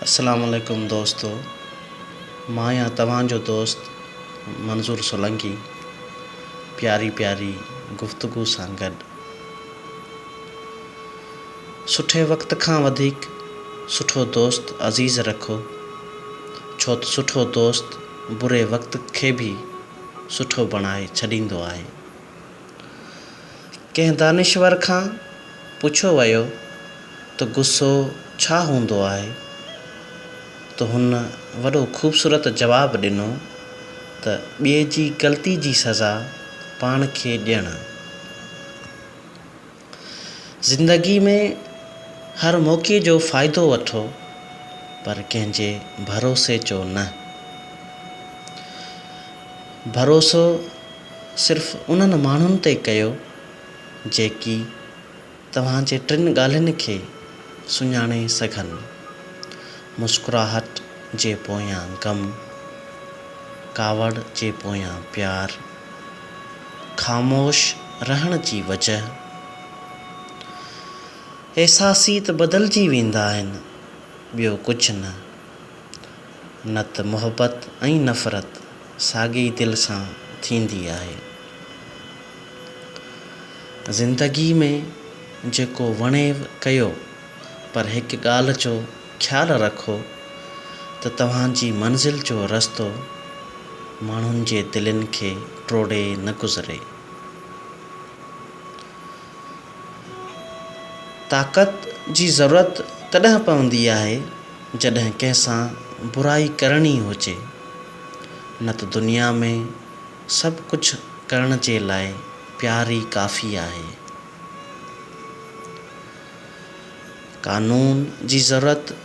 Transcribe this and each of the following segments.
अस्सलाम वालेकुम दोस्तों, मां या तव्हांजो दोस्त मंज़ूर सोलंकी प्यारी प्यारी गुफ्तगू सां गॾु। सुठे वक़्त खां वधीक सुठो दोस्त अज़ीज़ रखो, छो त सुठो दोस्त बुरे वक़्त खे बि सुठो बणाए छॾींदो आहे। कंहिं दानिश्वर खां पुछियो वियो त गुस्सो छा हूंदो आहे, त हुन वॾो ख़ूबसूरत जवाबु ॾिनो त ॿिए जी ग़लती जी सज़ा पाण खे ॾियणु। ज़िंदगी में हर मौक़े जो फ़ाइदो वठो, पर कंहिंजे भरोसे जो न। भरोसो सिर्फ़ु उन्हनि माण्हुनि ते कयो जेकी तव्हांजे टिनि ॻाल्हियुनि खे सुञाणे सघनि: मुस्कुराहट जे पोयां ग़म, कावड़ जे पोयां प्यार, ख़ामोश रहण जी वजह। एहसासी त बदिलजी वेंदा आहिनि, ॿियो कुझु न त मुहबत ऐं नफ़रत साॻिए दिलि सां थींदी आहे। ज़िंदगी में जेको वणेव कयो, पर हिकु ॻाल्हि जो ख़्यालु रखो त तव्हांजी मंज़िल जो रस्तो माण्हुनि जे दिलनि खे टोड़े न गुज़रे। ताक़त जी ज़रूरत तॾहिं पवंदी आहे जॾहिं कंहिंसां बुराई करणी हुजे, न त दुनिया में सभु कुझु करण जे लाइ प्यार ई काफ़ी आहे। कानून जी ज़रूरत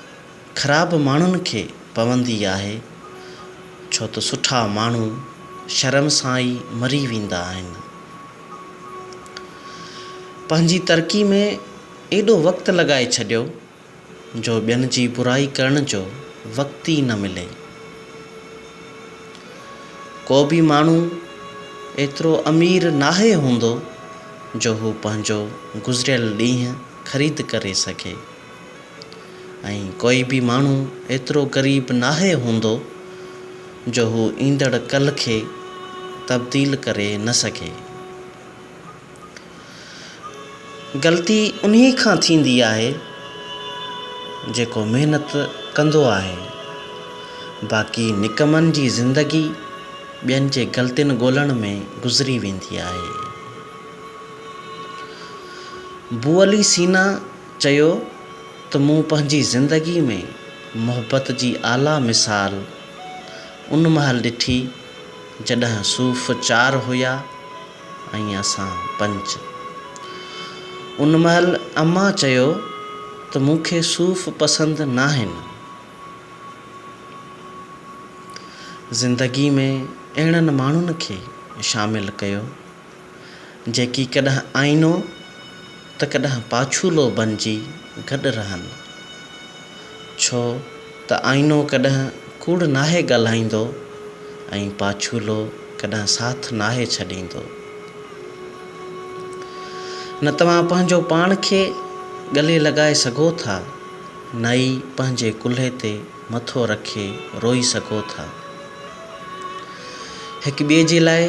ख़राब माण्हुनि खे पवंदी आहे, छो त सुठा माण्हू शर्म सां ई मरी वेंदा आहिनि। पंहिंजी तरक़ी में एॾो वक़्तु लॻाए छॾियो जो ॿियनि जी बुराई करण जो वक़्तु ई न मिले। को बि माण्हू एतिरो अमीर नाहे हूंदो जो हू पंहिंजो गुज़िरियल ॾींहुं ख़रीद करे सघे, ऐं कोई बि माण्हू एतिरो ग़रीब नाहे हूंदो जो हू ईंदड़ कल्ह खे तब्दील करे न सघे। ग़लती उन्ही खां थींदी आहे जेको महिनत कंदो आहे, बाक़ी निकमनि जी ज़िंदगी ॿियनि जे ग़लतियुनि ॻोल्हण में गुज़री वेंदी आहे। बुअली सीना चयो त मूं पंहिंजी ज़िंदगी में मुहबत जी आला मिसाल उन महिल ॾिठी जॾहिं सूफ़ 4 हुया ऐं असां 5। उन महिल अम्मा चयो त मूंखे सूफ़ पसंदि नाहिनि। ज़िंदगी में अहिड़नि माण्हुनि खे शामिलु कयो जेकी कॾहिं आईनो त कॾहिं पाछूलो बणिजी गॾु रहनि, छो त आईनो कॾहिं कूड़ नाहे ॻाल्हाईंदो ऐं पाछूलो कॾहिं साथ नाहे छॾींदो। न तव्हां पंहिंजो पाण खे गले लॻाए सघो था, न ई पंहिंजे कुल्हे ते मथो रखे रोई सघो था। हिकु ॿिए जे लाइ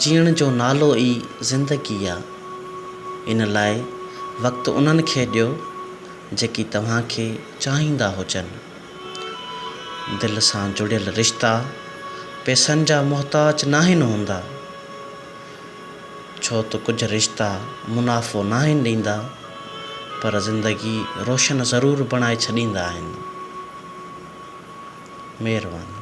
जीअण जो नालो ई ज़िंदगी आहे। इन लाइ वक़्तु उन्हनि खे ॾियो जेकी तव्हांखे चाहींदा हुजनि। दिलि सां जुड़ियल रिश्ता पैसनि जा मुहताज नाहिनि हूंदा, छो त कुझु रिश्ता मुनाफ़ो नाहिनि ॾींदा, पर ज़िंदगी रोशन ज़रूरु बणाए छॾींदा आहिनि। महिरबानी।